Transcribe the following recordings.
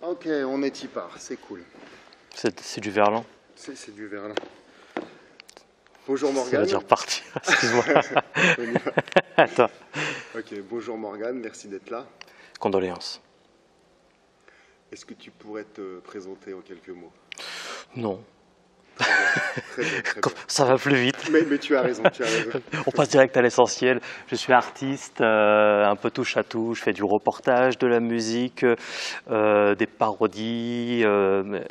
Ok, on est y part, c'est cool. C'est du verlan. C'est du verlan. Bonjour Ça veut Morgane. dire partir, excuse-moi. On y va. Attends. Ok, bonjour Morgane, merci d'être là. Condoléances. Est-ce que tu pourrais te présenter en quelques mots? Non. Très bien, très bien, très bien. Ça va plus vite. Mais tu as raison, tu as raison. On passe direct à l'essentiel. Je suis artiste, un peu touche à tout. Je fais du reportage, de la musique, des parodies,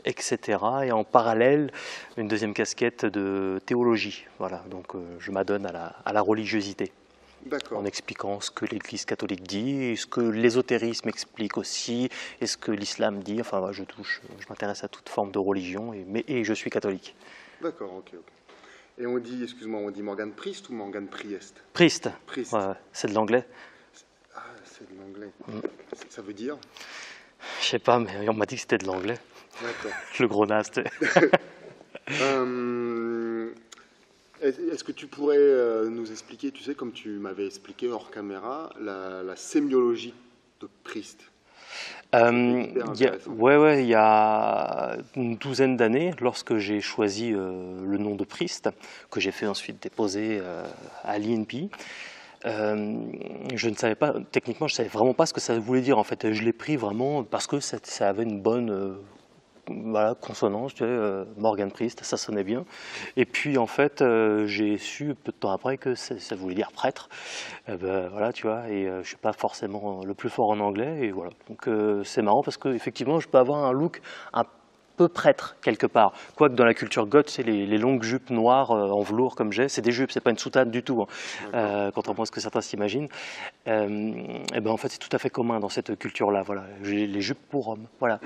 etc. Et en parallèle, une deuxième casquette de théologie. Voilà, donc je m'adonne à la religiosité. D'accord. En expliquant ce que l'Église catholique dit, et ce que l'ésotérisme explique aussi, et ce que l'islam dit. Enfin, je m'intéresse à toute forme de religion, et je suis catholique. D'accord, ok. Et on dit, excuse-moi, on dit Morgane Priest ou Morgane Priest? Priest, Priest. ouais, c'est de l'anglais. Ah, c'est de l'anglais. Ça veut dire? Je sais pas, mais on m'a dit que c'était de l'anglais. D'accord. Le gros naze. Est-ce que tu pourrais nous expliquer, tu sais, comme tu m'avais expliqué hors caméra, la sémiologie de Priest? Il y a une douzaine d'années, lorsque j'ai choisi le nom de Priest, que j'ai fait ensuite déposer à l'INPI, je ne savais pas, techniquement, je ne savais vraiment pas ce que ça voulait dire. En fait, je l'ai pris vraiment parce que ça avait une bonne voilà, consonance, tu sais, Morgane Priest, ça sonnait bien. Et puis en fait, j'ai su peu de temps après que ça voulait dire prêtre. Ben, voilà, tu vois, et je suis pas forcément le plus fort en anglais, et voilà. Donc c'est marrant parce que effectivement, je peux avoir un look un peu prêtre quelque part. Quoique dans la culture goth, c'est les longues jupes noires en velours comme j'ai, c'est des jupes, c'est pas une soutane du tout, hein. Contrairement à ce que certains s'imaginent. Et ben en fait, c'est tout à fait commun dans cette culture-là. Voilà, j'ai les jupes pour hommes. Voilà.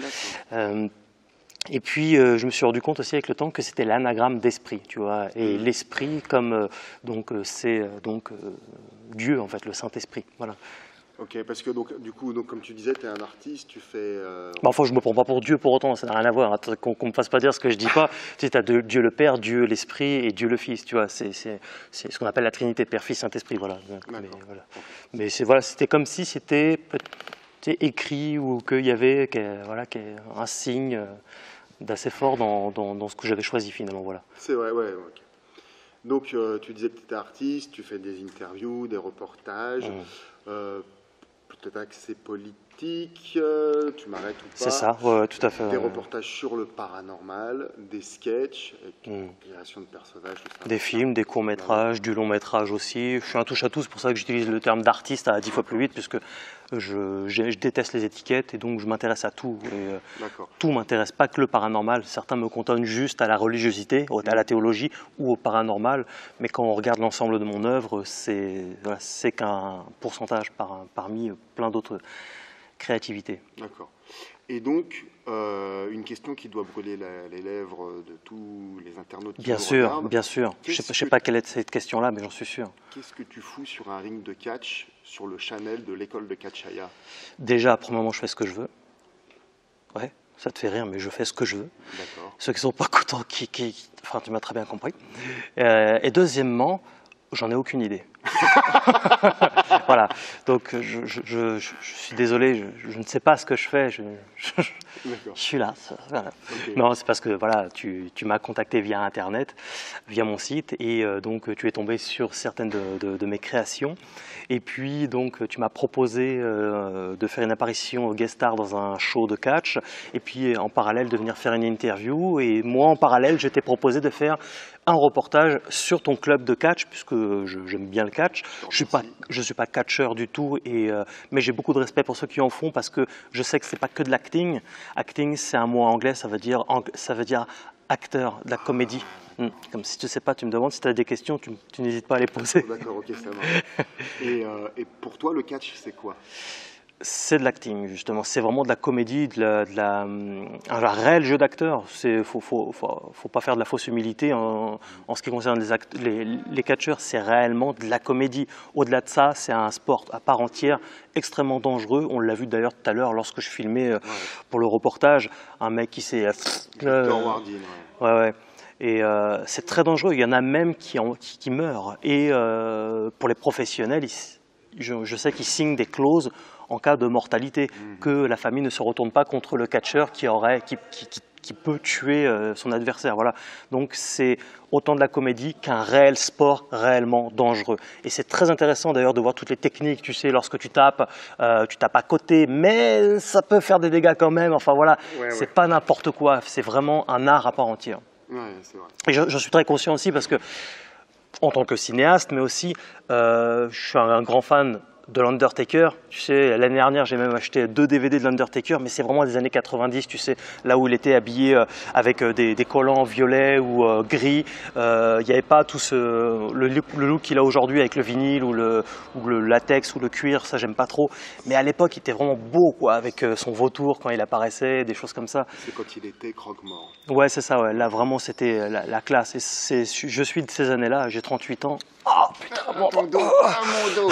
Et puis, je me suis rendu compte aussi avec le temps que c'était l'anagramme d'esprit, tu vois. Et l'esprit, comme c'est Dieu, en fait, le Saint-Esprit. Voilà. Ok, parce que donc, du coup, donc, comme tu disais, tu es un artiste, tu fais... Enfin, je ne me prends pas pour Dieu pour autant, ça n'a rien à voir. Qu'on ne me fasse pas dire ce que je ne dis pas. Tu sais, tu as Dieu le Père, Dieu l'Esprit et Dieu le Fils, tu vois. C'est ce qu'on appelle la Trinité, Père, Fils, Saint-Esprit, voilà. Mais voilà, c'était comme si c'était écrit ou qu'il y avait un signe d'assez fort dans ce que j'avais choisi finalement. Voilà. C'est vrai, ouais. Okay. Donc, tu disais que tu étais artiste, tu fais des interviews, des reportages, peut-être accès politique, tu m'arrêtes ou pas? C'est ça, ouais, tout à fait. Des reportages sur le paranormal, des sketchs, création de personnages, tout ça. Des films, des courts-métrages, du long-métrage aussi. Je suis un touche-à-tout, c'est pour ça que j'utilise le terme d'artiste à 10 fois plus vite, puisque je déteste les étiquettes et donc je m'intéresse à tout. Tout m'intéresse, pas que le paranormal. Certains me cantonnent juste à la religiosité, à la théologie ou au paranormal, mais quand on regarde l'ensemble de mon œuvre, c'est qu'un pourcentage parmi plein d'autres créativités. D'accord. Et donc, une question qui doit brûler les lèvres de tous les internautes qui Bien sûr, regardent. bien sûr. Je ne sais pas quelle est cette question-là, mais j'en suis sûr. Qu'est-ce que tu fous sur un ring de catch sur le channel de l'école de Catchaya? Déjà, premièrement, je fais ce que je veux. Ouais, ça te fait rire, mais je fais ce que je veux. D'accord. Ceux qui ne sont pas contents, enfin, tu m'as très bien compris. Et deuxièmement, j'en ai aucune idée. Voilà, donc je suis désolé, je ne sais pas ce que je fais, je suis là. Voilà. Okay. Non, c'est parce que voilà, tu m'as contacté via Internet, via mon site, et donc tu es tombé sur certaines de mes créations. Et puis donc tu m'as proposé de faire une apparition guest star dans un show de catch, et puis en parallèle de venir faire une interview. Et moi en parallèle, je t'ai proposé de faire un reportage sur ton club de catch, puisque j'aime bien le catch. Je suis pas catcheur du tout, mais j'ai beaucoup de respect pour ceux qui en font, parce que je sais que c'est pas que de l'acting. Acting, c'est un mot anglais, ça veut dire acteur, de la comédie. Comme si tu ne sais pas, tu me demandes, si tu as des questions, tu n'hésites pas à les poser. D'accord, ok, ça marche. Et pour toi, le catch, c'est quoi? C'est de l'acting, justement. C'est vraiment de la comédie, un réel jeu d'acteur. Faut pas faire de la fausse humilité en ce qui concerne les catcheurs. C'est réellement de la comédie. Au-delà de ça, c'est un sport à part entière, extrêmement dangereux. On l'a vu d'ailleurs tout à l'heure lorsque je filmais pour le reportage, un mec qui s'est... Et c'est très dangereux. Il y en a même qui meurent. Et pour les professionnels, je sais qu'ils signent des clauses en cas de mortalité, que la famille ne se retourne pas contre le catcheur qui peut tuer son adversaire. Voilà. Donc c'est autant de la comédie qu'un réel sport réellement dangereux. Et c'est très intéressant d'ailleurs de voir toutes les techniques, tu sais, lorsque tu tapes à côté, mais ça peut faire des dégâts quand même. Enfin voilà, c'est pas n'importe quoi, c'est vraiment un art à part entière. Ouais, c'est vrai. Et je suis très conscient aussi parce que, en tant que cinéaste, mais aussi, je suis un grand fan de l'Undertaker. Tu sais, l'année dernière, j'ai même acheté 2 DVD de l'Undertaker, mais c'est vraiment des années 90, tu sais, là où il était habillé avec des collants violets ou gris. Il n'y avait pas tout le look qu'il a aujourd'hui avec le vinyle ou le latex ou le cuir, ça j'aime pas trop. Mais à l'époque, il était vraiment beau, quoi, avec son vautour quand il apparaissait, des choses comme ça. C'est quand il était croque-mort. Ouais, c'est ça, ouais. Là, vraiment, c'était la classe. Et je suis de ces années-là, j'ai 38 ans. Oh putain, mon dos.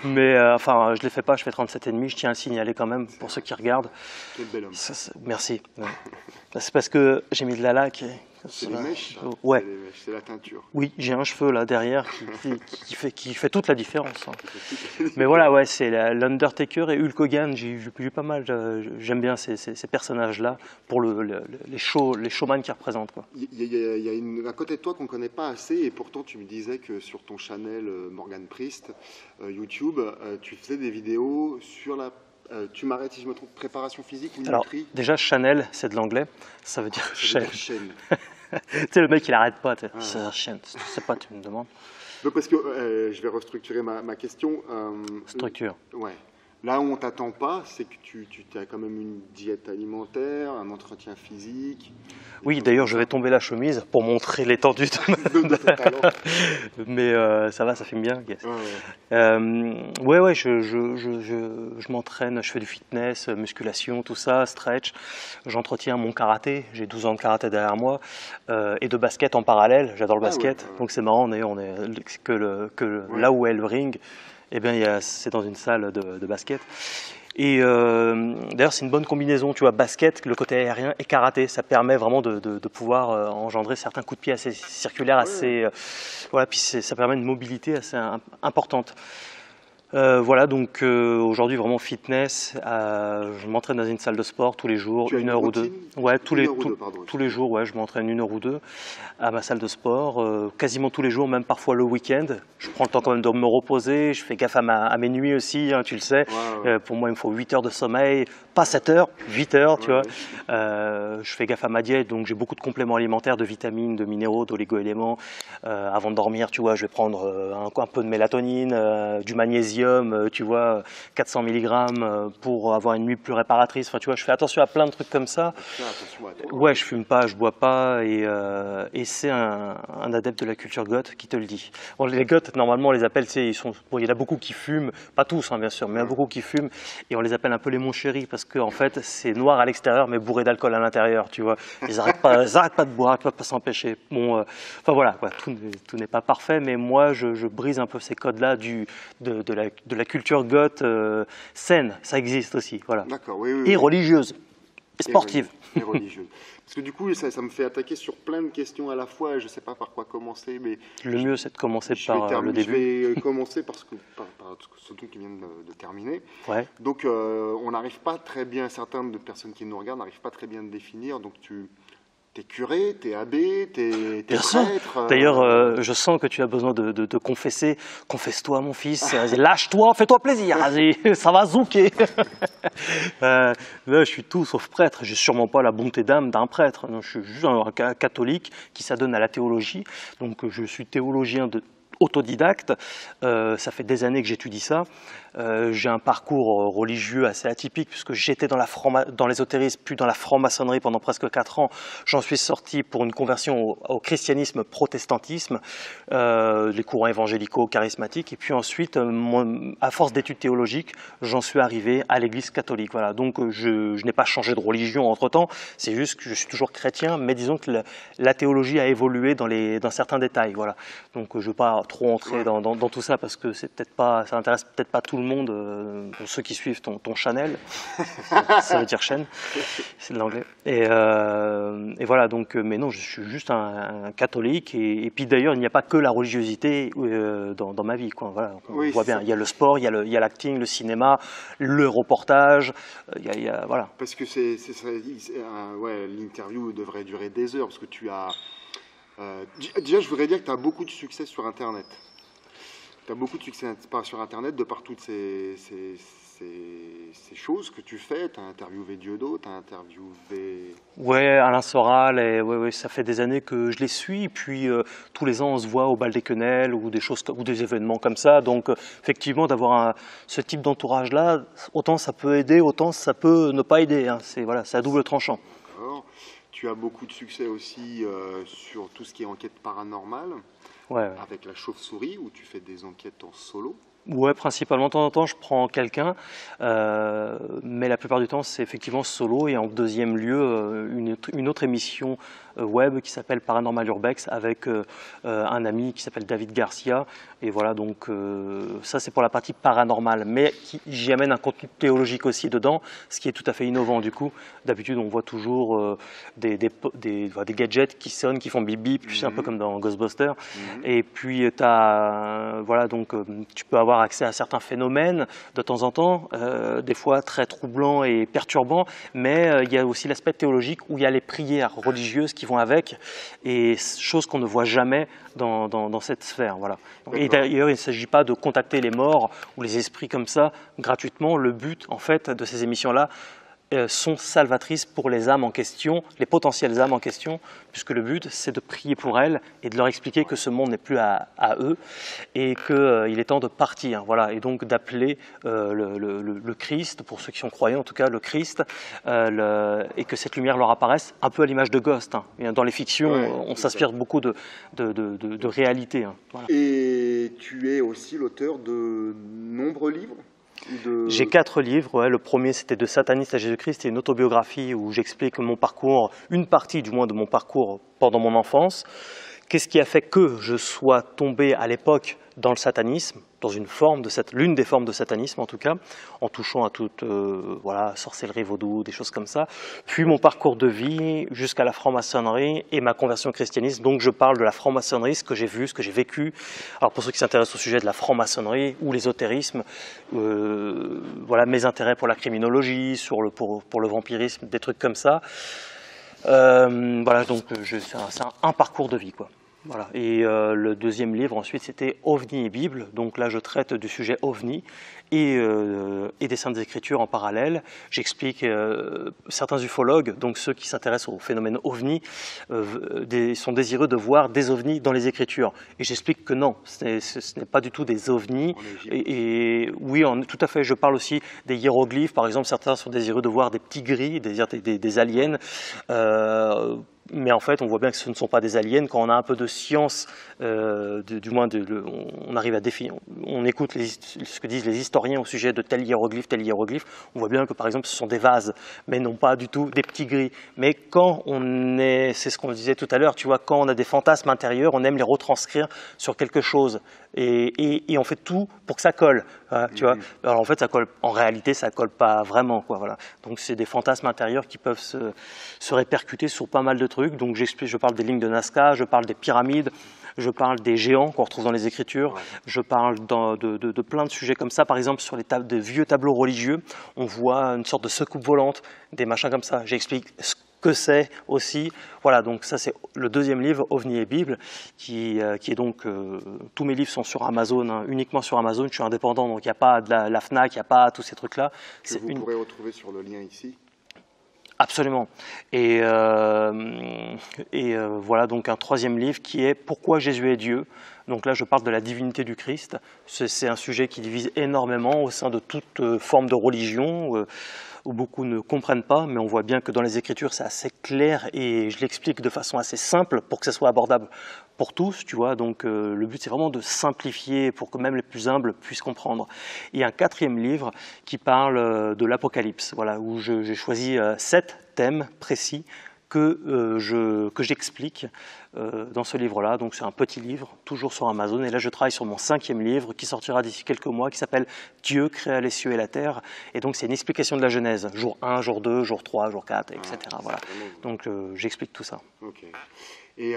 Mais enfin, je ne les fais pas, je fais 37,5, je tiens à le signaler quand même pour ceux qui regardent. Quel bel homme. Merci. Ouais. C'est parce que j'ai mis de la laque. C'est les mèches, ça. Ouais. C'est la teinture. Oui, j'ai un cheveu là derrière qui fait toute la différence. Hein. Mais voilà, ouais, c'est l'Undertaker et Hulk Hogan, j'ai eu pas mal, j'aime bien ces personnages-là pour les showman qu'ils représentent. Il y a un côté de toi qu'on ne connaît pas assez, et pourtant tu me disais que sur ton channel Morgan Priest, YouTube, tu faisais des vidéos sur la... tu m'arrêtes si je me trompe, préparation physique, minuterie. Alors, déjà, Chanel, c'est de l'anglais, ça veut dire chaîne. Tu sais, le mec, il arrête pas, c'est la chaîne, tu sais pas, tu me demandes. Donc, parce que je vais restructurer ma question. Structure. Ouais. Là où on ne t'attend pas, c'est que tu as quand même une diète alimentaire, un entretien physique. Oui, d'ailleurs, je vais tomber la chemise pour montrer l'étendue de ton talent. Mais ça va, ça filme bien. Yes. Ouais, je m'entraîne, je fais du fitness, musculation, tout ça, stretch. J'entretiens mon karaté, j'ai 12 ans de karaté derrière moi, et de basket en parallèle, j'adore le basket. Donc c'est marrant, on est là où est le ring. Eh bien, c'est dans une salle de basket. Et d'ailleurs, c'est une bonne combinaison, tu vois, basket, le côté aérien et karaté. Ça permet vraiment de pouvoir engendrer certains coups de pied assez circulaires, assez, voilà, puis ça permet une mobilité assez importante. Voilà, donc aujourd'hui vraiment fitness, je m'entraîne dans une salle de sport tous les jours, une heure ou deux. Ouais, tous les jours, ouais, je m'entraîne 1 heure ou 2 à ma salle de sport, quasiment tous les jours, même parfois le week-end. Je prends le temps quand même de me reposer, je fais gaffe à mes nuits aussi, hein, tu le sais. Ouais. Pour moi, il me faut 8 heures de sommeil, pas 7 heures, 8 heures, tu vois. Je fais gaffe à ma diète, donc j'ai beaucoup de compléments alimentaires, de vitamines, de minéraux, d'oligo-éléments. Avant de dormir, tu vois, je vais prendre un peu de mélatonine, du magnésium, tu vois, 400 mg pour avoir une nuit plus réparatrice. Enfin, tu vois, je fais attention à plein de trucs comme ça. Ouais, je fume pas, je bois pas, et c'est un adepte de la culture goth qui te le dit. Bon, les goths, normalement, on les appelle, il y en a beaucoup qui fument, pas tous, hein, bien sûr, mais il y en a beaucoup qui fument, et on les appelle un peu les mon chéri, parce qu'en fait, c'est noir à l'extérieur, mais bourré d'alcool à l'intérieur, tu vois. Ils n'arrêtent pas de boire, ils ne peuvent pas s'empêcher. Bon, enfin voilà, quoi, tout n'est pas parfait, mais moi, je brise un peu ces codes-là de la culture goth saine, ça existe aussi, voilà. D'accord, oui. Et religieuse, et sportive. Et religieuse. Parce que du coup, ça me fait attaquer sur plein de questions à la fois, et je ne sais pas par quoi commencer, mais... Le mieux, c'est de commencer par le début. Je vais commencer par ce dont tu viens de terminer. Ouais. Donc, on n'arrive pas très bien, certaines personnes qui nous regardent n'arrivent pas très bien à définir, donc T'es curé, t'es abbé, t'es prêtre. D'ailleurs, je sens que tu as besoin de te confesser. Confesse-toi, mon fils. Lâche-toi, fais-toi plaisir. Vas-y, ça va zouker. Là, je suis tout sauf prêtre. J'ai sûrement pas la bonté d'âme d'un prêtre. Je suis juste un catholique qui s'adonne à la théologie. Donc, je suis théologien autodidacte. Ça fait des années que j'étudie ça. J'ai un parcours religieux assez atypique puisque j'étais dans l'ésotérisme puis dans la franc-maçonnerie pendant presque 4 ans. J'en suis sorti pour une conversion au christianisme, protestantisme, les courants évangélicaux, charismatiques. Et puis ensuite, à force d'études théologiques, j'en suis arrivé à l'église catholique. Voilà. Donc je n'ai pas changé de religion entre-temps, c'est juste que je suis toujours chrétien, mais disons que la théologie a évolué dans certains détails. Voilà. Donc je ne veux pas trop entrer dans tout ça parce que ça n'intéresse peut-être pas tout le le monde, pour ceux qui suivent ton Chanel, ça veut dire chaîne, c'est de l'anglais. Et voilà, donc, mais non, je suis juste un catholique. Et puis d'ailleurs, il n'y a pas que la religiosité dans ma vie, quoi. Voilà, on voit bien, il y a le sport, il y a l'acting, le cinéma, le reportage, voilà. Parce que ouais, l'interview devrait durer des heures, parce que tu as... déjà, je voudrais dire que tu as beaucoup de succès sur Internet. Tu as beaucoup de succès sur Internet de par toutes ces choses que tu fais. Tu as interviewé Dieudo, tu as interviewé... Ouais, Alain Soral, ouais, ça fait des années que je les suis. Puis tous les ans, on se voit au Bal des Quenelles ou des événements comme ça. Donc effectivement, d'avoir ce type d'entourage-là, autant ça peut aider, autant ça peut ne pas aider. Hein. C'est à double tranchant. D'accord. Tu as beaucoup de succès aussi sur tout ce qui est enquête paranormale. Ouais. Avec la chauve-souris, où tu fais des enquêtes en solo. Ouais, principalement. De temps en temps, je prends quelqu'un, mais la plupart du temps, c'est effectivement solo. Et en deuxième lieu, une autre émission web qui s'appelle Paranormal Urbex avec un ami qui s'appelle David Garcia. Et voilà, donc ça, c'est pour la partie paranormale. Mais j'y amène un contenu théologique aussi dedans, ce qui est tout à fait innovant du coup. D'habitude, on voit toujours des gadgets qui sonnent, qui font bip bip, c'est un peu comme dans Ghostbusters. Et puis, voilà, donc tu peux avoir accès à certains phénomènes de temps en temps, des fois très troublants et perturbants, mais il y a aussi l'aspect théologique où il y a les prières religieuses qui vont avec, et choses qu'on ne voit jamais dans cette sphère. Voilà. Et d'ailleurs, il ne s'agit pas de contacter les morts ou les esprits comme ça gratuitement. Le but, en fait, de ces émissions-là, sont salvatrices pour les âmes en question, les potentielles âmes en question, puisque le but, c'est de prier pour elles et de leur expliquer que ce monde n'est plus à eux et qu'il est temps de partir. Voilà. Et donc d'appeler le Christ, pour ceux qui sont croyants en tout cas, le Christ, et que cette lumière leur apparaisse, un peu à l'image de Ghost. Hein. Dans les fictions, on s'inspire beaucoup de réalité. Hein. Voilà. Et tu es aussi l'auteur de nombreux livres? J'ai 4 livres. Ouais. Le premier, c'était De Sataniste à Jésus-Christ. C'est une autobiographie où j'explique mon parcours, une partie du moins de mon parcours pendant mon enfance. Qu'est-ce qui a fait que je sois tombé à l'époque dans le satanisme, dans l'une des formes de satanisme en tout cas, en touchant à toute sorcellerie, vaudou, des choses comme ça. Puis mon parcours de vie jusqu'à la franc-maçonnerie et ma conversion au christianisme. Donc je parle de la franc-maçonnerie, ce que j'ai vu, ce que j'ai vécu. Alors pour ceux qui s'intéressent au sujet de la franc-maçonnerie ou l'ésotérisme, voilà mes intérêts pour la criminologie, pour le vampirisme, des trucs comme ça. Voilà, donc c'est un parcours de vie, quoi. Voilà. Et le deuxième livre ensuite c'était OVNI et Bible, donc là je traite du sujet OVNI et des Saintes Écritures en parallèle. J'explique certains ufologues, donc ceux qui s'intéressent au phénomène OVNI, sont désireux de voir des OVNIs dans les Écritures. Et j'explique que non, ce n'est pas du tout des OVNIs. Et oui, tout à fait, je parle aussi des hiéroglyphes, par exemple, certains sont désireux de voir des petits gris, des aliens. Mais en fait, on voit bien que ce ne sont pas des aliens. Quand on a un peu de science, on arrive à définir, on écoute ce que disent les historiens au sujet de tel hiéroglyphe, on voit bien que par exemple ce sont des vases, mais non pas du tout des petits gris. Mais quand c'est ce qu'on disait tout à l'heure, tu vois, quand on a des fantasmes intérieurs, on aime les retranscrire sur quelque chose. Et on fait tout pour que ça colle, tu vois. Alors en fait, en réalité, ça colle pas vraiment, quoi. Voilà. Donc c'est des fantasmes intérieurs qui peuvent se répercuter sur pas mal de trucs. Donc je parle des lignes de Nazca, je parle des pyramides, je parle des géants qu'on retrouve dans les Écritures, je parle de plein de sujets comme ça. Par exemple, sur des vieux tableaux religieux, on voit une sorte de secoupe volante, des machins comme ça. J'explique ce que c'est aussi. Voilà, donc ça c'est le deuxième livre, OVNI et Bible, qui est donc, tous mes livres sont sur Amazon, hein, uniquement sur Amazon, je suis indépendant, donc il n'y a pas de la FNAC, il n'y a pas tous ces trucs-là. Que vous pourrez retrouver sur le lien ici. Absolument. Et voilà donc un troisième livre qui est Pourquoi Jésus est Dieu. Donc là, je parle de la divinité du Christ. C'est un sujet qui divise énormément au sein de toute forme de religion, où beaucoup ne comprennent pas, mais on voit bien que dans les Écritures, c'est assez clair et je l'explique de façon assez simple pour que ça soit abordable pour tous, tu vois. Donc le but, c'est vraiment de simplifier pour que même les plus humbles puissent comprendre. Et un quatrième livre qui parle de l'Apocalypse, voilà, où j'ai choisi 7 thèmes précis que j'explique dans ce livre-là. Donc c'est un petit livre, toujours sur Amazon. Et là, je travaille sur mon 5e livre qui sortira d'ici quelques mois, qui s'appelle « Dieu créa les cieux et la terre ». Et donc c'est une explication de la Genèse, jour 1, jour 2, jour 3, jour 4, etc. Voilà. Donc j'explique tout ça. Ok. Et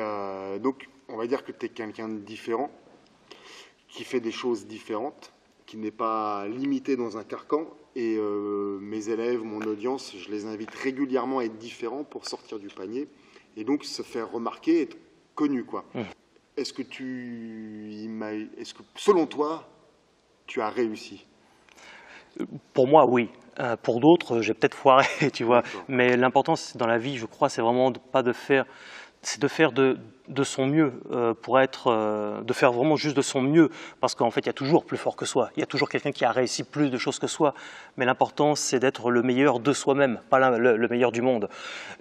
donc, on va dire que tu es quelqu'un de différent, qui fait des choses différentes, qui n'est pas limité dans un carcan. Et mes élèves, mon audience, je les invite régulièrement à être différents pour sortir du panier et donc se faire remarquer, être connu, quoi. Est-ce que selon toi, tu as réussi? Pour moi, oui. Pour d'autres, j'ai peut-être foiré, tu vois. Mais l'important dans la vie, je crois, c'est vraiment de faire de son mieux de faire vraiment juste de son mieux, parce qu'en fait il y a toujours plus fort que soi, il y a toujours quelqu'un qui a réussi plus de choses que soi, mais l'important c'est d'être le meilleur de soi-même, pas le meilleur du monde.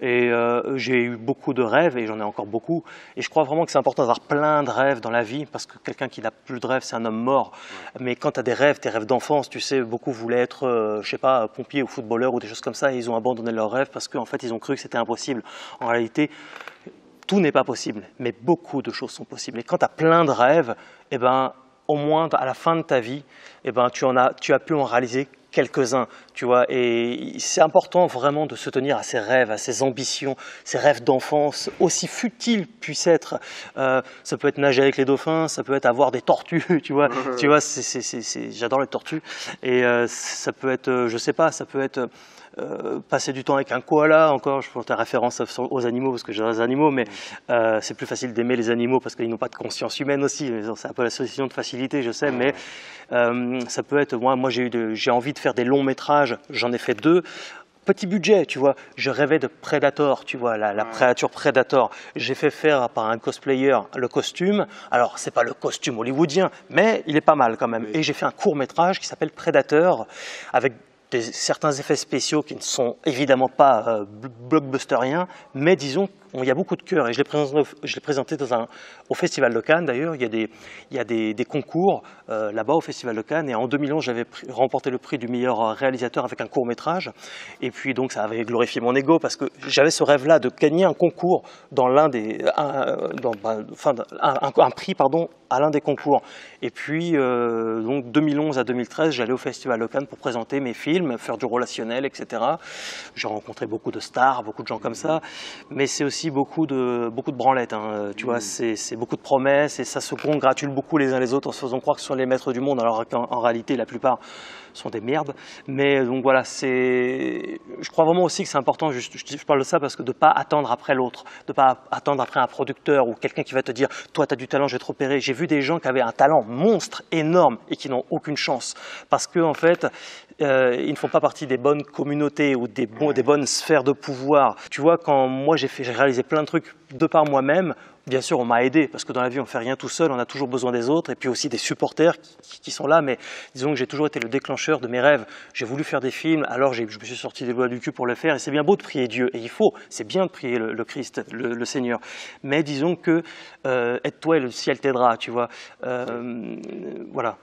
Et j'ai eu beaucoup de rêves et j'en ai encore beaucoup, et je crois vraiment que c'est important d'avoir plein de rêves dans la vie, parce que quelqu'un qui n'a plus de rêves c'est un homme mort. Mais quand tu as des rêves, tes rêves d'enfance, tu sais, beaucoup voulaient être je sais pas, pompier ou footballeur ou des choses comme ça, et ils ont abandonné leurs rêves parce qu'en fait ils ont cru que c'était impossible. En réalité, tout n'est pas possible, mais beaucoup de choses sont possibles. Et quand tu as plein de rêves, eh ben, au moins à la fin de ta vie, eh ben, tu as pu en réaliser quelques-uns, tu vois. Et c'est important vraiment de se tenir à ses rêves, à ses ambitions, ses rêves d'enfance, aussi futiles puissent être. Ça peut être nager avec les dauphins, ça peut être avoir des tortues, tu vois. Tu vois, j'adore les tortues. Et ça peut être, je sais pas, ça peut être passer du temps avec un koala, encore, je prends ta référence aux animaux parce que j'adore les animaux, mais c'est plus facile d'aimer les animaux parce qu'ils n'ont pas de conscience humaine aussi. C'est un peu la solution de facilité, je sais, mais ça peut être, moi j'ai envie de faire des longs métrages, j'en ai fait 2. Petit budget, tu vois, je rêvais de Predator, tu vois, la créature Predator. J'ai fait faire par un cosplayer le costume. Alors, c'est pas le costume hollywoodien, mais il est pas mal quand même. Et j'ai fait un court métrage qui s'appelle Predator, avec certains effets spéciaux qui ne sont évidemment pas blockbusteriens, mais disons il y a beaucoup de cœur. Et je l'ai présenté au Festival de Cannes d'ailleurs. Il y a des concours là-bas au Festival de Cannes. Et en 2011, j'avais remporté le prix du meilleur réalisateur avec un court-métrage. Et puis donc ça avait glorifié mon ego parce que j'avais ce rêve-là de gagner un concours dans un prix à l'un des concours. Et puis donc 2011 à 2013, j'allais au Festival de Cannes pour présenter mes films, faire du relationnel, etc. J'ai rencontré beaucoup de stars, beaucoup de gens comme ça. Mais c'est aussi beaucoup de branlettes, hein. Tu vois, c'est beaucoup de promesses et ça se congratule beaucoup les uns les autres en se faisant croire que ce sont les maîtres du monde, alors qu'en réalité, la plupart sont des merdes. Mais donc voilà, je crois vraiment aussi que c'est important, je parle de ça parce que de ne pas attendre après l'autre, de ne pas attendre après un producteur ou quelqu'un qui va te dire « toi, tu as du talent, je vais te repérer ». J'ai vu des gens qui avaient un talent monstre, énorme, et qui n'ont aucune chance. Parce qu'en fait, ils ne font pas partie des bonnes communautés ou des bonnes sphères de pouvoir. Tu vois, quand moi j'ai réalisé plein de trucs de par moi-même, bien sûr on m'a aidé, parce que dans la vie on ne fait rien tout seul, on a toujours besoin des autres, et puis aussi des supporters qui sont là, mais disons que j'ai toujours été le déclencheur de mes rêves. J'ai voulu faire des films, alors je me suis sorti des doigts du cul pour le faire, et c'est bien beau de prier Dieu, et c'est bien de prier le Christ, le Seigneur, mais disons que aide-toi et le ciel t'aidera, tu vois, voilà.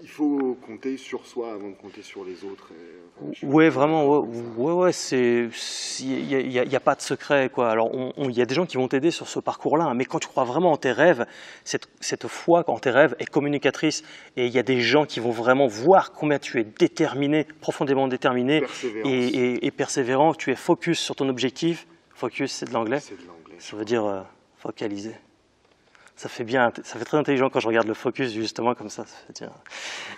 Il faut compter sur soi avant de compter sur les autres. Ouais, vraiment, ouais, il n'y a pas de secret, quoi. Alors, il y a des gens qui vont t'aider sur ce parcours-là, hein, mais quand tu crois vraiment en tes rêves, cette foi en tes rêves est communicatrice, et il y a des gens qui vont vraiment voir combien tu es déterminé, profondément déterminé, et persévérant, tu es focus sur ton objectif. Focus, c'est de l'anglais. C'est de l'anglais. Ça veut dire focaliser. Ça fait très intelligent quand je regarde le focus, justement, comme ça.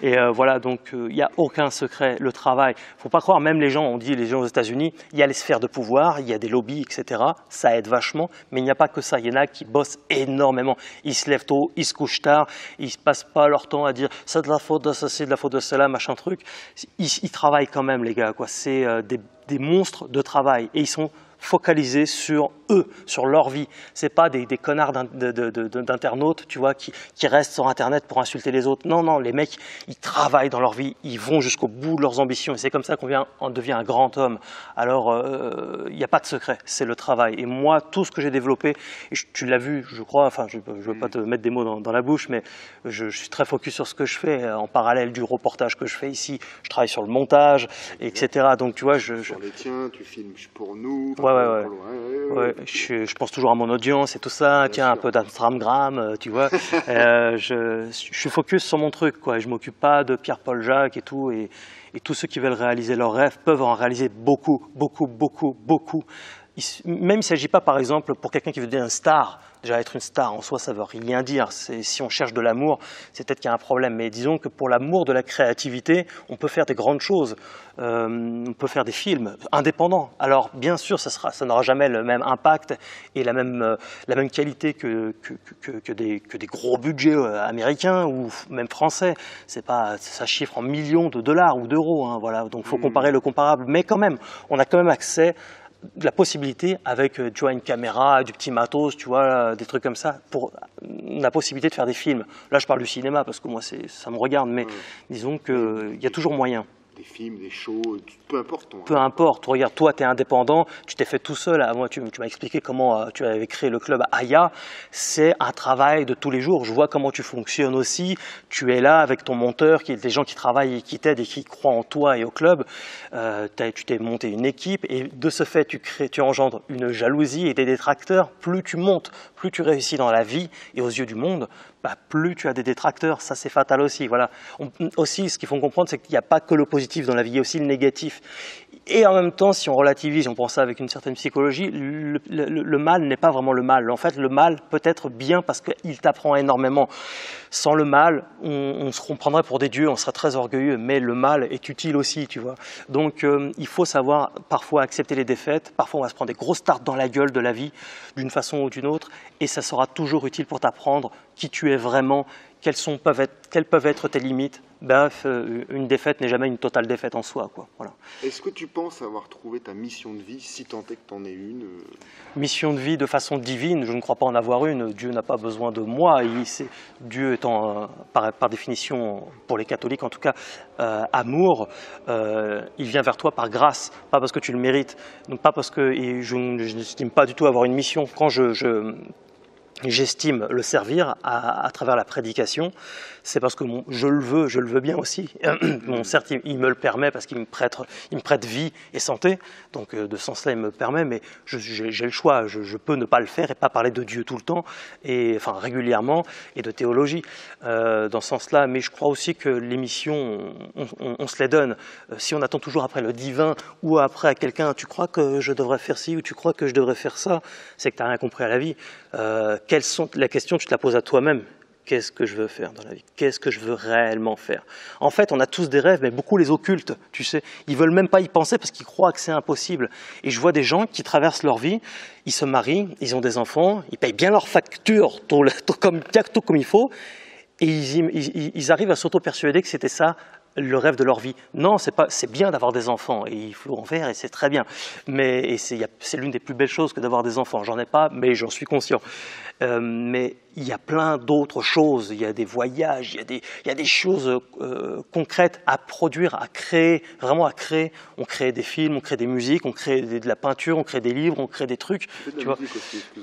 Et voilà, donc il n'y a aucun secret, le travail. Il ne faut pas croire, même les gens aux États-Unis, il y a les sphères de pouvoir, il y a des lobbies, etc. Ça aide vachement, mais il n'y a pas que ça. Il y en a qui bossent énormément. Ils se lèvent tôt, ils se couchent tard, ils ne passent pas leur temps à dire « c'est de la faute de ça, c'est de la faute de cela, machin truc ». Ils travaillent quand même, les gars, quoi. C'est des monstres de travail et ils sont focalisés sur eux, sur leur vie. C'est pas des connards d'internautes, tu vois, qui restent sur Internet pour insulter les autres. Non, non, les mecs, ils travaillent dans leur vie, ils vont jusqu'au bout de leurs ambitions. Et c'est comme ça qu'on devient un grand homme. Alors, il n'y a pas de secret, c'est le travail. Et moi, tout ce que j'ai développé, et tu l'as vu, je crois, enfin, je ne veux pas te mettre des mots dans la bouche, mais je suis très focus sur ce que je fais, en parallèle du reportage que je fais ici. Je travaille sur le montage, etc. Donc, tu vois, sur les tiens, tu filmes pour nous. Ouais. Je pense toujours à mon audience et tout ça. Bien tiens, sûr. Un peu d'Instagram, tu vois. Je suis focus sur mon truc, quoi. Je m'occupe pas de Pierre-Paul Jacques et tout. Et tous ceux qui veulent réaliser leurs rêves peuvent en réaliser beaucoup, beaucoup, beaucoup, beaucoup. Même il ne s'agit pas, par exemple, pour quelqu'un qui veut devenir une star. Déjà, être une star en soi, ça ne veut rien dire. Si on cherche de l'amour, c'est peut-être qu'il y a un problème. Mais disons que pour l'amour de la créativité, on peut faire des grandes choses. On peut faire des films indépendants. Alors, bien sûr, ça n'aura jamais le même impact et la même qualité que des gros budgets américains ou même français. Ça chiffre en millions de dollars ou d'euros. Hein, voilà. Donc, il faut comparer le comparable. Mais quand même, on a quand même accès de la possibilité avec tu vois, une caméra, du petit matos, tu vois, des trucs comme ça, pour la possibilité de faire des films. Là, je parle du cinéma parce que moi, ça me regarde, mais disons qu'il y a toujours moyen. Des films, des shows, peu importe. Peu importe. Regarde, toi, tu es indépendant, tu t'es fait tout seul. Moi, tu m'as expliqué comment tu avais créé le club Aya. C'est un travail de tous les jours. Je vois comment tu fonctionnes aussi. Tu es là avec ton monteur, des gens qui travaillent et qui t'aident et qui croient en toi et au club. Tu t'es monté une équipe et de ce fait, tu engendres une jalousie et des détracteurs. Plus tu montes, plus tu réussis dans la vie et aux yeux du monde, plus tu as des détracteurs, ça c'est fatal aussi. Voilà. Aussi, ce qu'il faut comprendre, c'est qu'il n'y a pas que le positif dans la vie, il y a aussi le négatif. Et en même temps, si on relativise, on pense ça avec une certaine psychologie, le mal n'est pas vraiment le mal. En fait, le mal peut être bien parce qu'il t'apprend énormément. Sans le mal, on se comprendrait pour des dieux, on serait très orgueilleux, mais le mal est utile aussi, tu vois. Donc, il faut savoir parfois accepter les défaites. Parfois, on va se prendre des grosses tartes dans la gueule de la vie, d'une façon ou d'une autre, et ça sera toujours utile pour t'apprendre qui tu es vraiment, quelles peuvent être tes limites. Une défaite n'est jamais une totale défaite en soi, quoi. Voilà. Est-ce que tu penses avoir trouvé ta mission de vie, si tant est que tu en aies une Mission de vie de façon divine, je ne crois pas en avoir une. Dieu n'a pas besoin de moi. Dieu étant, par définition, pour les catholiques en tout cas, amour, il vient vers toi par grâce, pas parce que tu le mérites. Donc pas parce que je n'estime pas du tout avoir une mission. Quand j'estime le servir à travers la prédication, c'est parce que je le veux bien aussi. Bon, certes, il me le permet parce qu'il me prête vie et santé, donc de ce sens-là, il me permet, mais j'ai le choix, je peux ne pas le faire et pas parler de Dieu tout le temps, enfin régulièrement, et de théologie dans ce sens-là. Mais je crois aussi que les missions, on se les donne. Si on attend toujours après le divin ou après à quelqu'un, tu crois que je devrais faire ci ou tu crois que je devrais faire ça, c'est que tu n'as rien compris à la vie. La question, tu te la poses à toi-même. Qu'est-ce que je veux faire dans la vie? Qu'est-ce que je veux réellement faire? En fait, on a tous des rêves, mais beaucoup les occultent, tu sais. Ils veulent même pas y penser parce qu'ils croient que c'est impossible. Et je vois des gens qui traversent leur vie, ils se marient, ils ont des enfants, ils payent bien leurs factures, tout comme il faut, et ils arrivent à s'auto-persuader que c'était ça le rêve de leur vie. Non, c'est bien d'avoir des enfants, et il faut en faire, et c'est très bien. Mais c'est l'une des plus belles choses que d'avoir des enfants. J'en ai pas, mais j'en suis conscient. Mais il y a plein d'autres choses. Il y a des voyages, il y a des choses concrètes à produire, à créer, vraiment à créer. On crée des films, on crée des musiques, on crée de la peinture, on crée des livres, on crée des trucs. Tu vois.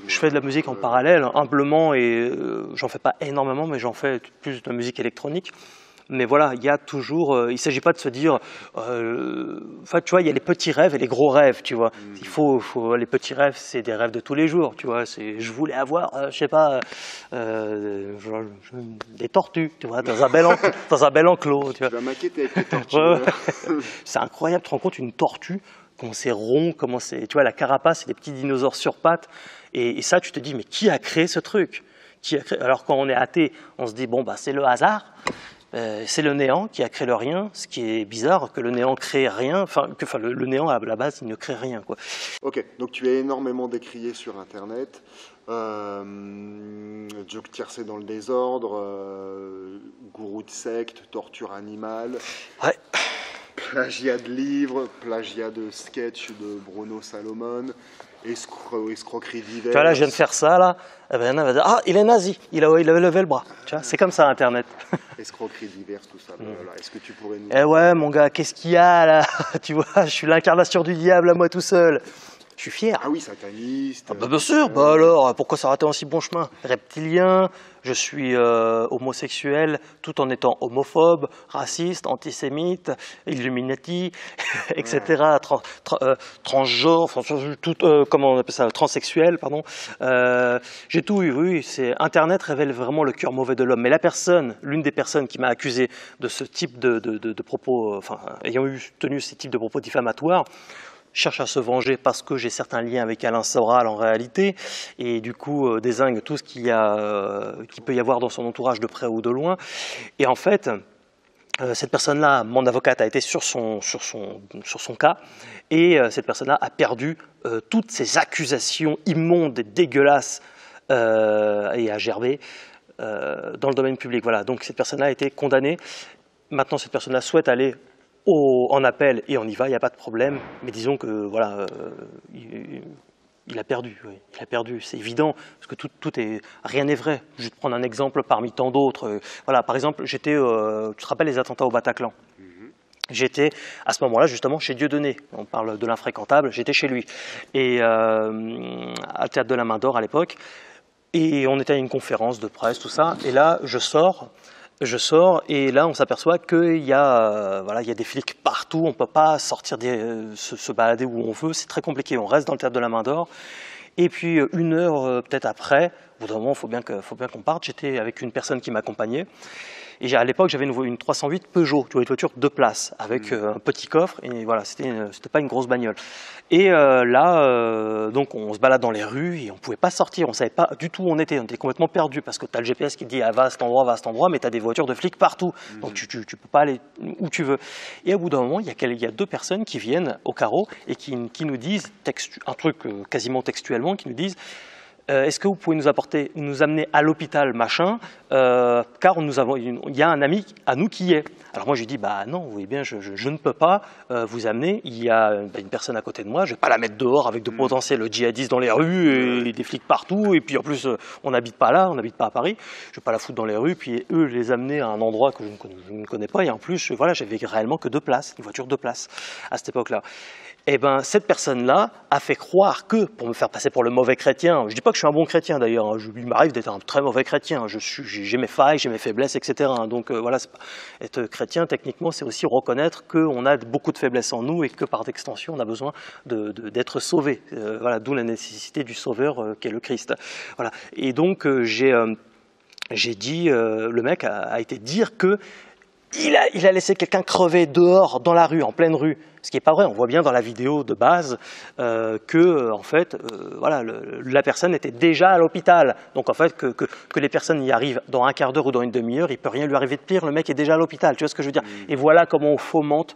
Je fais de la musique en parallèle, humblement, et j'en fais pas énormément, mais j'en fais plus de musique électronique. Mais voilà, il y a toujours, il ne s'agit pas de se dire, enfin, tu vois, il y a les petits rêves et les gros rêves, tu vois. Les petits rêves, c'est des rêves de tous les jours, tu vois. Je voulais avoir, je sais pas, des tortues, tu vois, dans un bel enclos, tu vois. Tu vas maqueter avec les tortues. C'est incroyable, tu te rends compte, une tortue, comment c'est rond, comment c'est, tu vois, la carapace, c'est des petits dinosaures sur pattes. Et ça, tu te dis, mais qui a créé ce truc? Alors, quand on est athée, on se dit, bon, bah, c'est le hasard. C'est le néant qui a créé le rien, ce qui est bizarre, que le néant crée rien, le néant à la base il ne crée rien, quoi. Ok, donc tu es énormément décrié sur Internet, Dieu tiercé dans le désordre, gourou de secte, torture animale. Ouais. Plagiat de livres, plagiat de sketch de Bruno Salomon, escroquerie diverses. Tu vois, là, je viens de faire ça, là. Eh ben, il va dire, ah, il est nazi, il a levé le bras. Tu vois, c'est comme ça, Internet. Escroquerie diverses, tout ça. Voilà. Est-ce que tu pourrais nous... Eh ouais, mon gars, qu'est-ce qu'il y a, là? Tu vois, je suis l'incarnation du diable à moi tout seul. Je suis fier. Ah oui, sataniste. Ah bah bien sûr, bah alors, pourquoi s'arrêter en si bon chemin? Reptilien, je suis homosexuel tout en étant homophobe, raciste, antisémite, Illuminati, etc. Transgenre, enfin, tout, comment on appelle ça, transsexuel, pardon. J'ai tout eu, oui, Internet révèle vraiment le cœur mauvais de l'homme. Mais la personne, l'une des personnes qui m'a accusé de ce type de propos, enfin, ayant tenu ce type de propos diffamatoires, cherche à se venger parce que j'ai certains liens avec Alain Soral en réalité, et du coup désigne tout ce qu'il peut y avoir dans son entourage de près ou de loin. Et en fait, cette personne-là, mon avocate, a été sur son cas, et cette personne-là a perdu toutes ces accusations immondes et dégueulasses et a gerbé dans le domaine public. Voilà. Donc cette personne-là a été condamnée. Maintenant, cette personne-là souhaite aller en appel et on y va, il n'y a pas de problème. Mais disons que voilà, il a perdu. Oui. Il a perdu, c'est évident, parce que rien n'est vrai. Je vais te prendre un exemple parmi tant d'autres. Voilà, par exemple, tu te rappelles les attentats au Bataclan? J'étais à ce moment-là justement chez Dieudonné. On parle de l'infréquentable. J'étais chez lui et à Théâtre de la Main d'Or à l'époque. Et on était à une conférence de presse, tout ça. Et là, je sors et là on s'aperçoit qu'il y a des flics partout, on ne peut pas sortir, se balader où on veut, c'est très compliqué, on reste dans le Théâtre de la Main d'Or. Et puis une heure peut-être après, au bout d'un moment il faut bien qu'on parte, j'étais avec une personne qui m'accompagnait. Et à l'époque, j'avais une 308 Peugeot, tu vois, une voiture 2 places, avec un petit coffre, et voilà, c'était pas une grosse bagnole. Et donc on se balade dans les rues, et on pouvait pas sortir, on savait pas du tout où on était complètement perdu, parce que tu as le GPS qui te dit ah, va à cet endroit, mais tu as des voitures de flics partout, donc tu peux pas aller où tu veux. Et au bout d'un moment, il y a 2 personnes qui viennent au carreau, et qui nous disent, un truc quasiment textuellement, qui nous disent est-ce que vous pouvez nous amener à l'hôpital, machin, car il y a un ami à nous qui y est. Alors moi je lui dis, bah non, vous voyez bien, je ne peux pas vous amener, il y a une personne à côté de moi, je ne vais pas la mettre dehors avec de potentiels djihadistes dans les rues et des flics partout, et puis en plus on n'habite pas là, on n'habite pas à Paris, je ne vais pas la foutre dans les rues, puis eux les amener à un endroit que je ne connais pas, et en plus voilà, j'avais réellement que 2 places, une voiture 2 places à cette époque-là. Eh ben, cette personne-là a fait croire que, pour me faire passer pour le mauvais chrétien, je ne dis pas que je suis un bon chrétien d'ailleurs, hein, il m'arrive d'être un très mauvais chrétien, j'ai mes failles, j'ai mes faiblesses, etc. Hein, donc voilà, être chrétien, techniquement, c'est aussi reconnaître qu'on a beaucoup de faiblesses en nous et que par extension, on a besoin d'être sauvé. Voilà, d'où la nécessité du sauveur qui est le Christ. Voilà. Et donc, j'ai dit, le mec a été dire que il a laissé quelqu'un crever dehors, dans la rue, en pleine rue. Ce qui n'est pas vrai, on voit bien dans la vidéo de base que en fait, voilà, la personne était déjà à l'hôpital. Donc en fait, que les personnes y arrivent dans un quart d'heure ou dans une demi-heure, il ne peut rien lui arriver de pire, le mec est déjà à l'hôpital, tu vois ce que je veux dire? Et voilà comment on fomente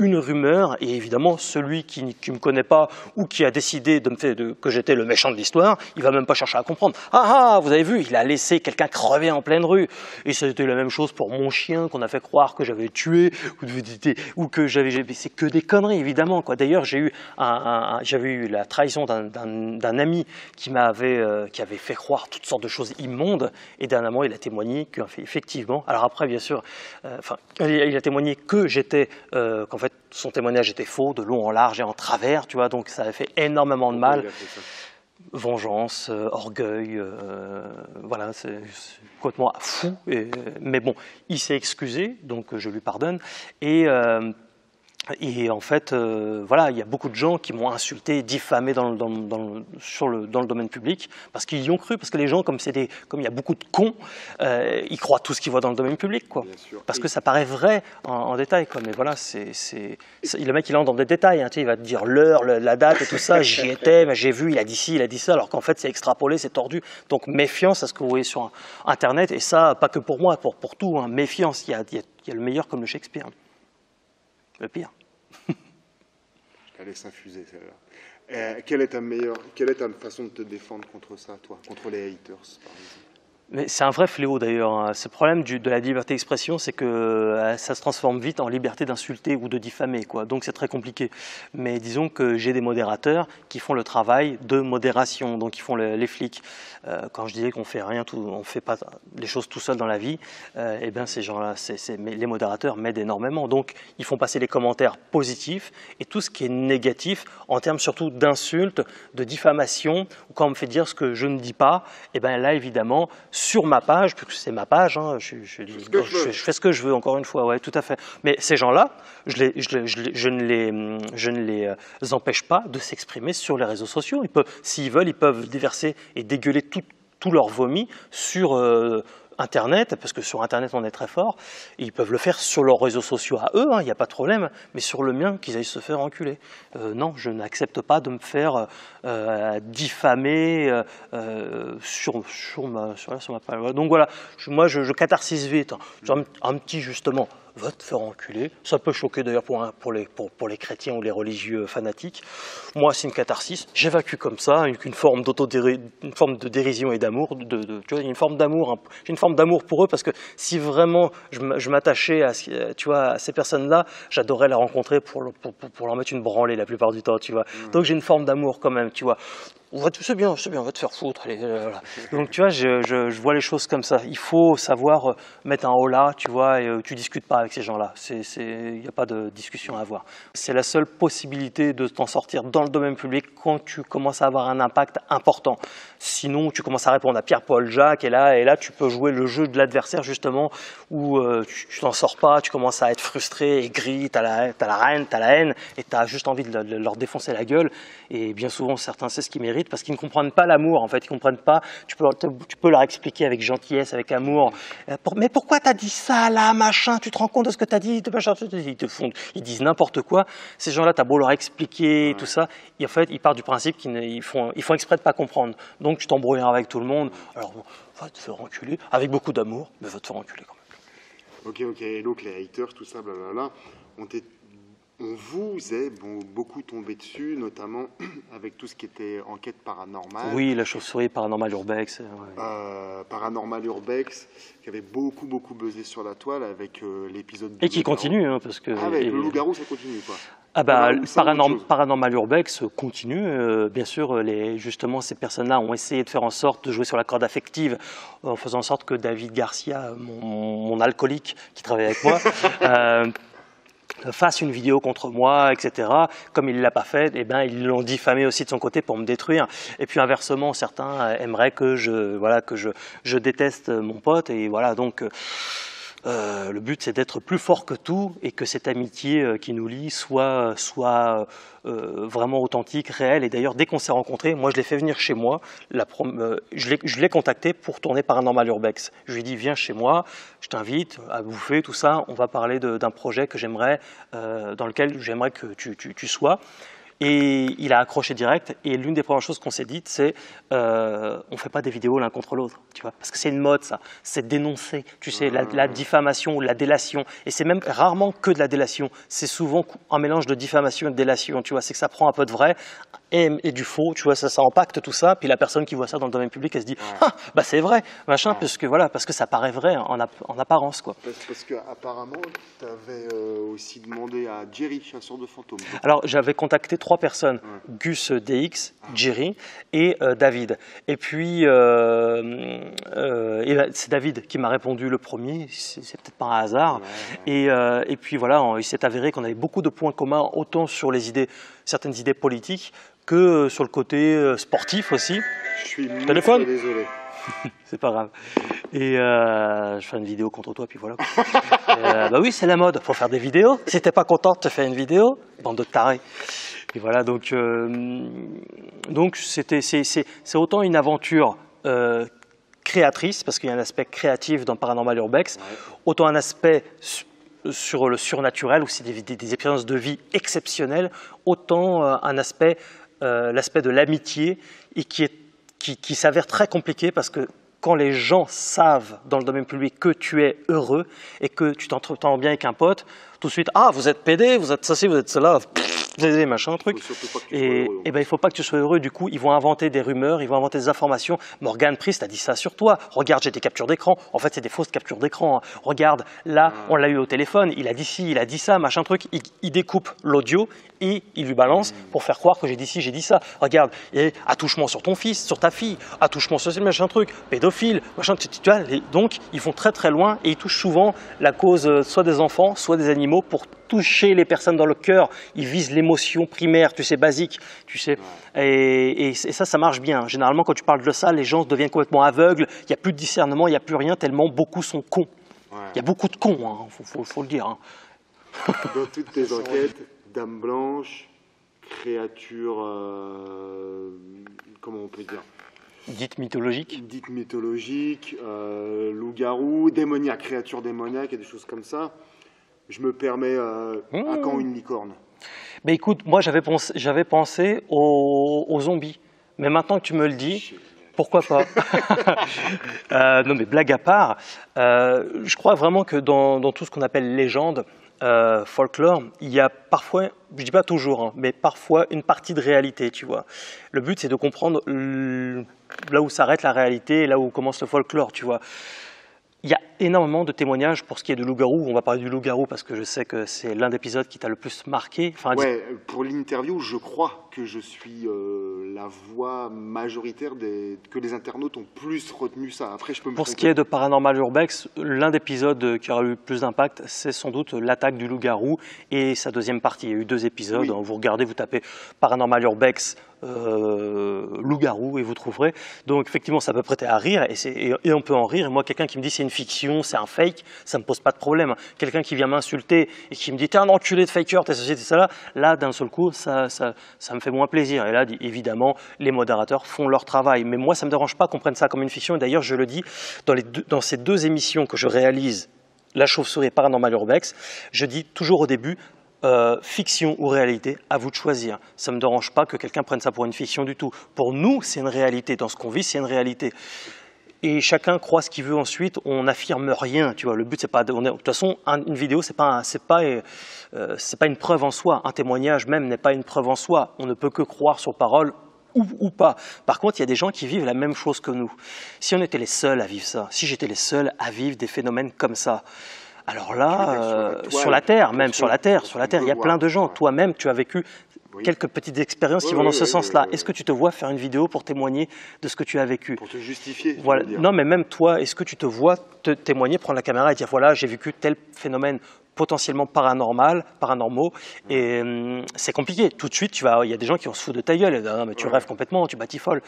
une rumeur, et évidemment, celui qui ne me connaît pas ou qui a décidé que j'étais le méchant de l'histoire, il va même pas chercher à comprendre. Ah ah, vous avez vu, il a laissé quelqu'un crever en pleine rue. Et c'était la même chose pour mon chien qu'on a fait croire que j'avais tué ou que j'avais. C'est que des conneries, évidemment, quoi. D'ailleurs, j'avais eu la trahison d'un ami qui avait fait croire toutes sortes de choses immondes, et dernièrement, il a témoigné qu'effectivement, alors après, bien sûr, il a témoigné que qu'en fait, son témoignage était faux, de long en large et en travers, tu vois, donc ça avait fait énormément de mal. Vengeance, orgueil, voilà, c'est complètement fou. Mais bon, il s'est excusé, donc je lui pardonne. Et en fait, voilà, il y a beaucoup de gens qui m'ont insulté, diffamé dans le domaine public, parce qu'ils y ont cru, parce que les gens, comme il y a beaucoup de cons, ils croient tout ce qu'ils voient dans le domaine public, quoi. Parce que ça paraît vrai en détail, quoi. Mais voilà, le mec, il entre dans des détails, hein, tu sais, il va te dire l'heure, la date et tout ça, j'y étais, j'ai vu, il a dit ci, il a dit ça, alors qu'en fait, c'est extrapolé, c'est tordu. Donc, méfiance à ce que vous voyez sur Internet, et ça, pas que pour moi, pour tout, hein, méfiance, il y a le meilleur comme le Shakespeare. Le pire. Je la laisse infuser, celle-là. Quelle est ta façon de te défendre contre ça, toi, contre les haters, par exemple? Mais c'est un vrai fléau d'ailleurs. Hein. Ce problème de la liberté d'expression, c'est que ça se transforme vite en liberté d'insulter ou de diffamer, quoi. Donc c'est très compliqué. Mais disons que j'ai des modérateurs qui font le travail de modération, donc ils font les flics. Quand je disais qu'on fait rien, on fait pas les choses tout seul dans la vie, eh bien ces gens-là, les modérateurs m'aident énormément. Donc ils font passer les commentaires positifs et tout ce qui est négatif en termes surtout d'insultes, de diffamation, ou quand on me fait dire ce que je ne dis pas, eh bien là évidemment sur ma page, puisque c'est ma page, hein, je fais ce que je veux, encore une fois, ouais, tout à fait. Mais ces gens-là, je ne les empêche pas de s'exprimer sur les réseaux sociaux. S'ils veulent, ils peuvent déverser et dégueuler tout leur vomi sur Internet, parce que sur Internet on est très fort, et ils peuvent le faire sur leurs réseaux sociaux à eux, il n'y a pas de problème, mais sur le mien, qu'ils aillent se faire enculer. Non, je n'accepte pas de me faire diffamer sur ma page. Donc voilà, moi je catharsise vite, un petit justement, va te faire enculer. Ça peut choquer d'ailleurs pour les chrétiens ou les religieux fanatiques. Moi, c'est une catharsis. J'évacue comme ça une forme une forme de dérision et d'amour. Tu vois, une forme d'amour. J'ai une forme d'amour pour eux parce que si vraiment je m'attachais à ces personnes-là, j'adorerais les rencontrer pour leur mettre une branlée la plupart du temps. Tu vois. Donc j'ai une forme d'amour quand même. Tu vois. C'est bien, on va te faire foutre. Allez, voilà. Donc tu vois, je vois les choses comme ça. Il faut savoir mettre un holà, tu vois, et tu discutes pas avec ces gens-là. Il n'y a pas de discussion à avoir. C'est la seule possibilité de t'en sortir dans le domaine public quand tu commences à avoir un impact important. Sinon, tu commences à répondre à Pierre-Paul Jacques, et là, tu peux jouer le jeu de l'adversaire justement, où tu t'en sors pas, tu commences à être frustré, aigri, t'as la haine, et t'as juste envie de leur défoncer la gueule. Et bien souvent, certains, c'est ce qu'ils méritent, parce qu'ils ne comprennent pas l'amour, en fait, ils ne comprennent pas, tu peux leur expliquer avec gentillesse, avec amour, mais pourquoi t'as dit ça là, machin, tu te rends compte de ce que t'as dit, ils disent n'importe quoi. Ces gens-là, t'as beau leur expliquer tout ça, et en fait, ils partent du principe qu'ils font exprès de pas comprendre, donc tu t'embrouilles avec tout le monde, alors va te faire enculer, avec beaucoup d'amour, mais va te faire enculer quand même. Ok, et donc les haters, tout ça, blablabla, on vous est beaucoup tombé dessus, notamment avec tout ce qui était enquête paranormale. Oui, la chauve-souris, Paranormal Urbex. Ouais. Paranormal Urbex, qui avait beaucoup buzzé sur la toile avec l'épisode. Et qui continue, hein, parce que. Ah ouais, le loup-garou, ça continue, quoi. Ah bah, Paranormal Urbex continue. Bien sûr, justement, ces personnes-là ont essayé de faire en sorte de jouer sur la corde affective, en faisant en sorte que David Garcia, mon alcoolique qui travaille avec moi, fasse une vidéo contre moi, etc. Comme il ne l'a pas fait, eh ben, ils l'ont diffamé aussi de son côté pour me détruire. Et puis inversement, certains aimeraient que je déteste mon pote. Et voilà, donc le but, c'est d'être plus fort que tout et que cette amitié qui nous lie soit vraiment authentique, réelle. Et d'ailleurs, dès qu'on s'est rencontrés, moi, je l'ai fait venir chez moi. Je l'ai contacté pour tourner Paranormal Urbex. Je lui ai dit, viens chez moi, je t'invite à bouffer, tout ça. On va parler d'un projet que j'aimerais, dans lequel j'aimerais que tu sois. Et il a accroché direct, et l'une des premières choses qu'on s'est dites, c'est on ne fait pas des vidéos l'un contre l'autre, tu vois, parce que c'est une mode, ça, c'est dénoncer, tu sais, la diffamation ou la délation, et c'est même rarement que de la délation, c'est souvent un mélange de diffamation et de délation, tu vois, c'est que ça prend un peu de vrai et du faux, tu vois, ça impacte tout ça, puis la personne qui voit ça dans le domaine public, elle se dit « Ah, bah c'est vrai, machin », parce que ça paraît vrai en apparence, quoi. Parce qu'apparemment, tu avais aussi demandé à Jerry, chasseur de fantômes. Alors, j'avais contacté 3 personnes, Gus DX, Jerry et David. Et puis, c'est David qui m'a répondu le premier, c'est peut-être par un hasard. Et puis voilà, il s'est avéré qu'on avait beaucoup de points communs, autant sur certaines idées politiques que sur le côté sportif aussi. Je suis désolé. C'est pas grave. Et je ferai une vidéo contre toi, puis voilà. Bah oui, c'est la mode, faut faire des vidéos. Si t'es pas content, te fais une vidéo, bande de tarés. Et voilà, donc c'est autant une aventure créatrice, parce qu'il y a un aspect créatif dans Paranormal Urbex, autant un aspect sur le surnaturel, où c'est des expériences de vie exceptionnelles, autant un aspect, l'aspect de l'amitié, et qui s'avère très compliqué, parce que quand les gens savent dans le domaine public que tu es heureux et que tu t'entends bien avec un pote, tout de suite, ah, vous êtes pédé, vous êtes ceci, vous êtes cela, machin, truc. Et ben, il faut pas que tu sois heureux. Du coup, ils vont inventer des rumeurs, ils vont inventer des informations. Morgan Priest a dit ça sur toi. Regarde, j'ai des captures d'écran. En fait, c'est des fausses captures d'écran. Hein. Regarde, là, on l'a eu au téléphone. Il a dit ci, il a dit ça, machin, truc. Il découpe l'audio et il lui balance pour faire croire que j'ai dit ci, j'ai dit ça. Regarde, et attouchement sur ton fils, sur ta fille, attouchement sur ce machin, truc, pédophile, machin. Tu vois, donc, ils vont très très loin et ils touchent souvent la cause soit des enfants, soit des animaux pour toucher les personnes dans le cœur. Ils visent l'émotion primaire, tu sais, basique, tu sais. Et ça marche bien. Généralement, quand tu parles de ça, les gens deviennent complètement aveugles. Il n'y a plus de discernement, il n'y a plus rien, tellement beaucoup sont cons. Il y a beaucoup de cons, hein, faut le dire. Hein. Dans toutes tes enquêtes, Dame Blanche, créature, comment on peut dire? Dites mythologique. Dites mythologique, loup-garou, démoniaque, créature démoniaque et des choses comme ça. Je me permets, à quand une licorne? Mais écoute, moi j'avais pensé aux zombies. Mais maintenant que tu me le dis, pourquoi pas? Non mais blague à part, je crois vraiment que dans tout ce qu'on appelle légende, folklore, il y a parfois, je dis pas toujours, hein, mais parfois une partie de réalité, tu vois. Le but c'est de comprendre là où s'arrête la réalité et là où commence le folklore, tu vois. Il y a énormément de témoignages pour ce qui est du loup-garou. On va parler du loup-garou parce que je sais que c'est l'un des épisodes qui t'a le plus marqué. Enfin, ouais, pour l'interview, je crois que je suis la voix majoritaire que les internautes ont plus retenu ça. Après, je peux me Pour ce qui est de Paranormal Urbex, l'un des épisodes qui aura eu le plus d'impact, c'est sans doute l'attaque du loup-garou et sa deuxième partie. Il y a eu 2 épisodes. Oui. Vous regardez, vous tapez Paranormal Urbex, loup-garou et vous trouverez. Donc effectivement ça peut prêter à rire et on peut en rire. Et moi, quelqu'un qui me dit c'est une fiction, c'est un fake, ça me pose pas de problème. Quelqu'un qui vient m'insulter et qui me dit t'es un enculé de faker, t'es ceci, t'es ça là d'un seul coup ça me fait moins plaisir. Et là évidemment les modérateurs font leur travail, mais moi ça me dérange pas qu'on prenne ça comme une fiction. Et d'ailleurs je le dis dans ces 2 émissions que je réalise, La Chauve-souris et Paranormal Urbex, je dis toujours au début fiction ou réalité, à vous de choisir. Ça ne me dérange pas que quelqu'un prenne ça pour une fiction du tout. Pour nous, c'est une réalité. Dans ce qu'on vit, c'est une réalité. Et chacun croit ce qu'il veut ensuite. On n'affirme rien. Tu vois, le but, c'est pas. De toute façon, une vidéo, c'est pas une preuve en soi. Un témoignage même n'est pas une preuve en soi. On ne peut que croire sur parole. Ou pas. Par contre, il y a des gens qui vivent la même chose que nous. Si on était les seuls à vivre ça, si j'étais les seuls à vivre des phénomènes comme ça, alors là, sur la Terre, il y a plein de gens. Toi-même, tu as vécu quelques petites expériences qui vont dans ce sens-là. Est-ce que tu te vois faire une vidéo pour témoigner de ce que tu as vécu? Pour te justifier. Voilà. Non, mais même toi, est-ce que tu te vois te témoigner, prendre la caméra et dire voilà, j'ai vécu tel phénomène potentiellement paranormaux, et c'est compliqué. Tout de suite, il y a des gens qui vont se foutre de ta gueule. Non, mais tu rêves complètement, tu batifoles.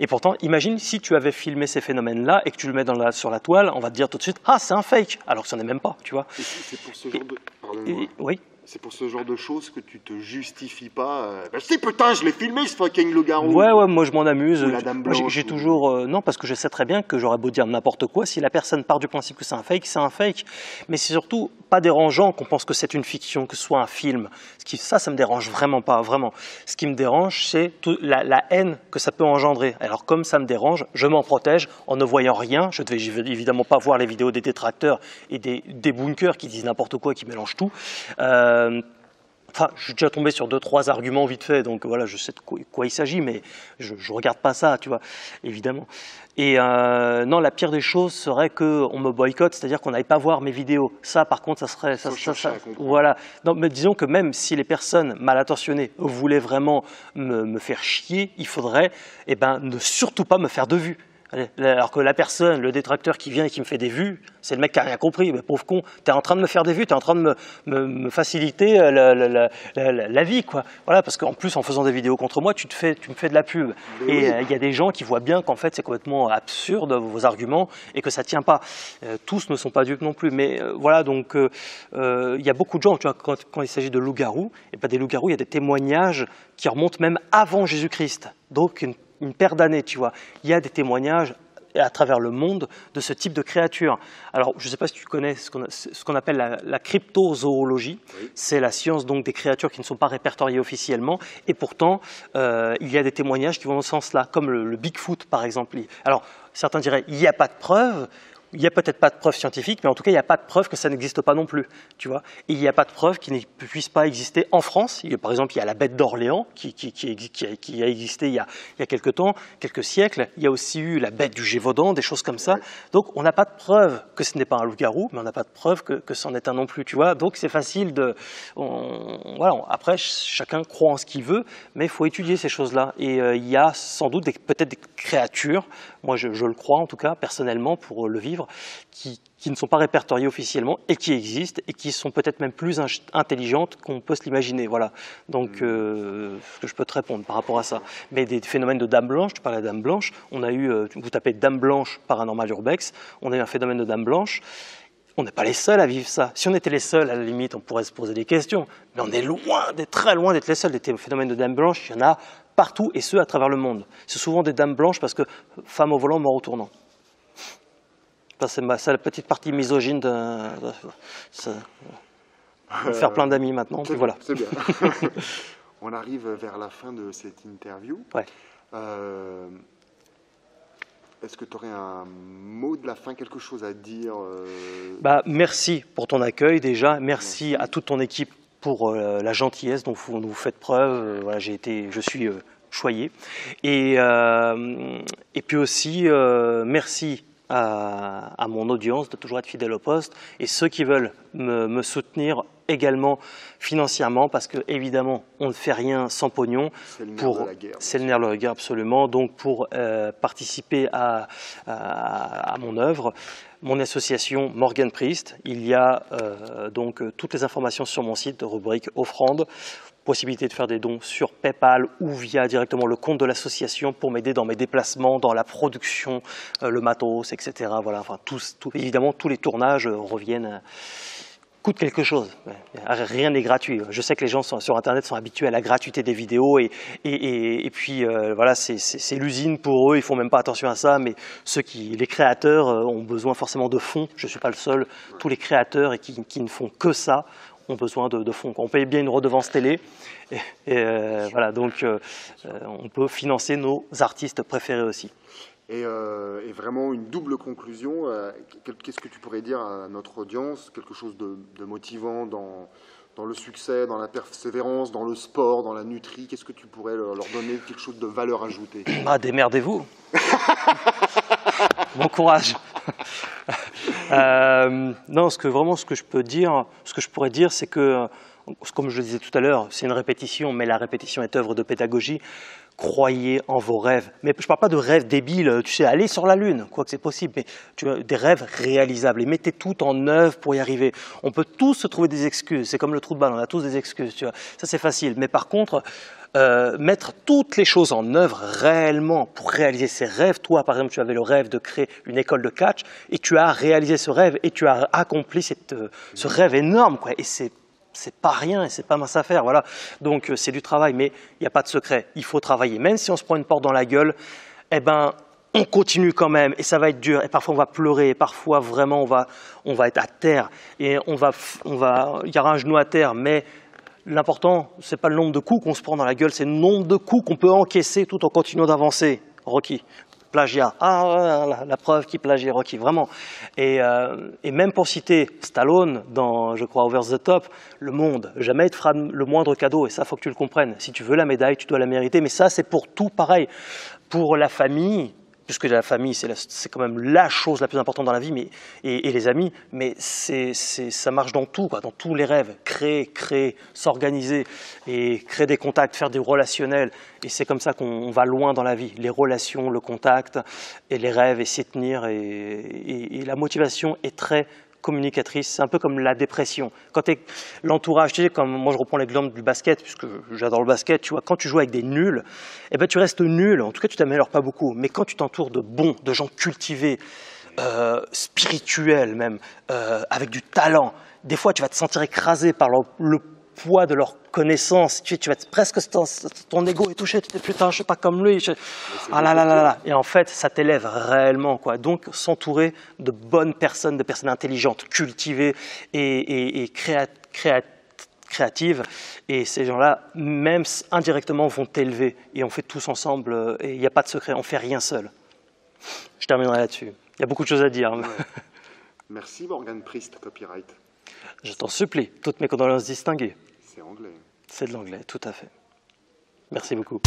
Et pourtant, imagine si tu avais filmé ces phénomènes-là et que tu le mets sur la toile, on va te dire tout de suite, ah, c'est un fake, alors que ce n'est même pas, tu vois. C'est pour ce genre de... Pardonne-moi. Oui. C'est pour ce genre de choses que tu te justifies pas. Si putain, je l'ai filmé ce fucking loup-garou. Ouais, moi je m'en amuse. Ou la Dame Blanche. J'ai toujours non, parce que je sais très bien que j'aurais beau dire n'importe quoi, si la personne part du principe que c'est un fake, c'est un fake. Mais c'est surtout pas dérangeant qu'on pense que c'est une fiction, que ce soit un film. Ça me dérange vraiment pas, vraiment. Ce qui me dérange, c'est la haine que ça peut engendrer. Alors comme ça me dérange, je m'en protège en ne voyant rien. Je ne vais évidemment pas voir les vidéos des détracteurs et des bunkers qui disent n'importe quoi, qui mélangent tout. Enfin, je suis déjà tombé sur 2-3 arguments vite fait, donc voilà, je sais de quoi il s'agit, mais je ne regarde pas ça, tu vois, évidemment. Et non, la pire des choses serait qu'on me boycotte, c'est-à-dire qu'on n'aille pas voir mes vidéos. Ça, par contre, ça serait... voilà. Non, mais disons que même si les personnes mal intentionnées voulaient vraiment me faire chier, il faudrait ne surtout pas me faire de vues. Alors que la personne, le détracteur qui vient et qui me fait des vues, c'est le mec qui n'a rien compris. Mais pauvre con, tu es en train de me faire des vues, tu es en train de me faciliter la vie, quoi. Voilà, parce qu'en plus, en faisant des vidéos contre moi, tu me fais de la pub. Et il y a des gens qui voient bien qu'en fait, c'est complètement absurde, vos arguments, et que ça ne tient pas. Tous ne sont pas dupes non plus. Mais voilà, donc, il y a beaucoup de gens, tu vois, quand il s'agit de loups-garous, et pas des loups-garous, il y a des témoignages qui remontent même avant Jésus-Christ. Donc, une paire d'années, tu vois. Il y a des témoignages à travers le monde de ce type de créatures. Alors, je ne sais pas si tu connais ce qu'on appelle la cryptozoologie. Oui. C'est la science donc des créatures qui ne sont pas répertoriées officiellement. Et pourtant, il y a des témoignages qui vont dans ce sens-là, comme le Bigfoot, par exemple. Alors, certains diraient, il n'y a pas de preuves. il n'y a peut-être pas de preuve scientifique, mais en tout cas, il n'y a pas de preuve que ça n'existe pas non plus, tu vois. Et il n'y a pas de preuve qu'il ne puisse pas exister en France. Par exemple, il y a la bête d'Orléans qui a existé il y a quelques temps, quelques siècles. Il y a aussi eu la bête du Gévaudan, des choses comme ça. Ouais. Donc, on n'a pas de preuve que ce n'est pas un loup-garou, mais on n'a pas de preuve que c'en est un non plus, tu vois. Donc, c'est facile de... voilà. Après, chacun croit en ce qu'il veut, mais il faut étudier ces choses-là. Et il y a sans doute peut-être des créatures, moi je le crois en tout cas, personnellement, pour le vivre, qui ne sont pas répertoriées officiellement et qui existent et qui sont peut-être même plus intelligentes qu'on peut se l'imaginer. Voilà. Donc, ce que je peux te répondre par rapport à ça. Mais des phénomènes de dame blanche, tu parlais de dame blanche, on a eu, vous tapez dame blanche paranormal urbex, on a eu un phénomène de dame blanche. On n'est pas les seuls à vivre ça. Si on était les seuls, à la limite, on pourrait se poser des questions. Mais on est loin, très loin d'être les seuls. Des phénomènes de dame blanche, il y en a partout et ce, à travers le monde. C'est souvent des dames blanches parce que femme au volant, mort au tournant. C'est la petite partie misogyne de faire plein d'amis maintenant. Puis voilà. C'est bien. On arrive vers la fin de cette interview. Ouais. Est-ce que tu aurais un mot de la fin, quelque chose à dire Merci pour ton accueil déjà. Merci à toute ton équipe pour la gentillesse dont vous faites preuve. Voilà, je suis choyé. Et puis aussi, merci à mon audience de toujours être fidèle au poste et ceux qui veulent me soutenir également financièrement parce que évidemment on ne fait rien sans pognon. C'est le nerf de la guerre absolument. Donc pour participer à mon œuvre, mon association Morgan Priest, il y a donc toutes les informations sur mon site, rubrique offrande. Possibilité de faire des dons sur PayPal ou via directement le compte de l'association pour m'aider dans mes déplacements, dans la production, le matos, etc. Voilà, enfin, évidemment, tous les tournages reviennent, coûtent quelque chose. Rien n'est gratuit. Je sais que les gens sur Internet sont habitués à la gratuité des vidéos et puis voilà, c'est l'usine pour eux, ils font même pas attention à ça, mais les créateurs ont besoin forcément de fonds. Je ne suis pas le seul. Tous les créateurs et qui ne font que ça ont besoin de fonds. On paye bien une redevance télé voilà, donc on peut financer nos artistes préférés aussi. Et vraiment une double conclusion, qu'est-ce que tu pourrais dire à notre audience, quelque chose de motivant dans le succès, dans la persévérance, dans le sport, dans la nutrie, qu'est-ce que tu pourrais leur donner, quelque chose de valeur ajoutée? Démerdez-vous. Bon courage. Non, ce que je pourrais dire, c'est que, comme je le disais tout à l'heure, c'est une répétition, mais la répétition est œuvre de pédagogie. Croyez en vos rêves. Mais je ne parle pas de rêves débiles, tu sais, aller sur la Lune, quoique c'est possible, mais des rêves réalisables. Et mettez tout en œuvre pour y arriver. On peut tous se trouver des excuses. C'est comme le trou de balle, on a tous des excuses. Tu vois. Ça, c'est facile. Mais par contre, mettre toutes les choses en œuvre réellement pour réaliser ses rêves. Toi, par exemple, tu avais le rêve de créer une école de catch et tu as réalisé ce rêve et tu as accompli ce rêve énorme, quoi. Et c'est pas rien et c'est pas mince à faire, voilà. Donc c'est du travail, mais il n'y a pas de secret. Il faut travailler. Même si on se prend une porte dans la gueule, eh ben, on continue quand même et ça va être dur. Et parfois on va pleurer, et parfois vraiment on va être à terre et il y aura un genou à terre, mais l'important, c'est pas le nombre de coups qu'on se prend dans la gueule, c'est le nombre de coups qu'on peut encaisser tout en continuant d'avancer. Rocky. Plagiat. La preuve qui plagie Rocky, vraiment. Et même pour citer Stallone dans, je crois, Over the Top, le monde, jamais il te fera le moindre cadeau, et ça, faut que tu le comprennes. Si tu veux la médaille, tu dois la mériter, mais ça, c'est pour tout pareil. Pour la famille, puisque la famille, c'est quand même la chose la plus importante dans la vie, et les amis, mais ça marche dans tout, quoi, dans tous les rêves. Créer, s'organiser, et créer des contacts, faire des relationnels, et c'est comme ça qu'on va loin dans la vie. Les relations, le contact, et les rêves, et s'y tenir, et la motivation est très communicatrice, c'est un peu comme la dépression. Quand l'entourage, tu sais, comme moi je reprends l'exemple du basket, puisque j'adore le basket, tu vois, quand tu joues avec des nuls, eh ben tu restes nul, en tout cas tu t'améliores pas beaucoup, mais quand tu t'entoures de bons, de gens cultivés, spirituels même, avec du talent, des fois tu vas te sentir écrasé par le poids de leurs connaissances, tu vas presque ton ego est touché, tu te dis putain je suis pas comme lui, ah là là là là, et en fait ça t'élève réellement, quoi. Donc s'entourer de bonnes personnes, de personnes intelligentes, cultivées et créatives, et ces gens-là même indirectement vont t'élever, et on fait tous ensemble, et il n'y a pas de secret, on fait rien seul. Je terminerai là-dessus. Il y a beaucoup de choses à dire. Ouais. Merci Morgan Priest, copyright. Je t'en supplie, toutes mes condoléances distinguées. C'est anglais. C'est de l'anglais, tout à fait. Merci beaucoup.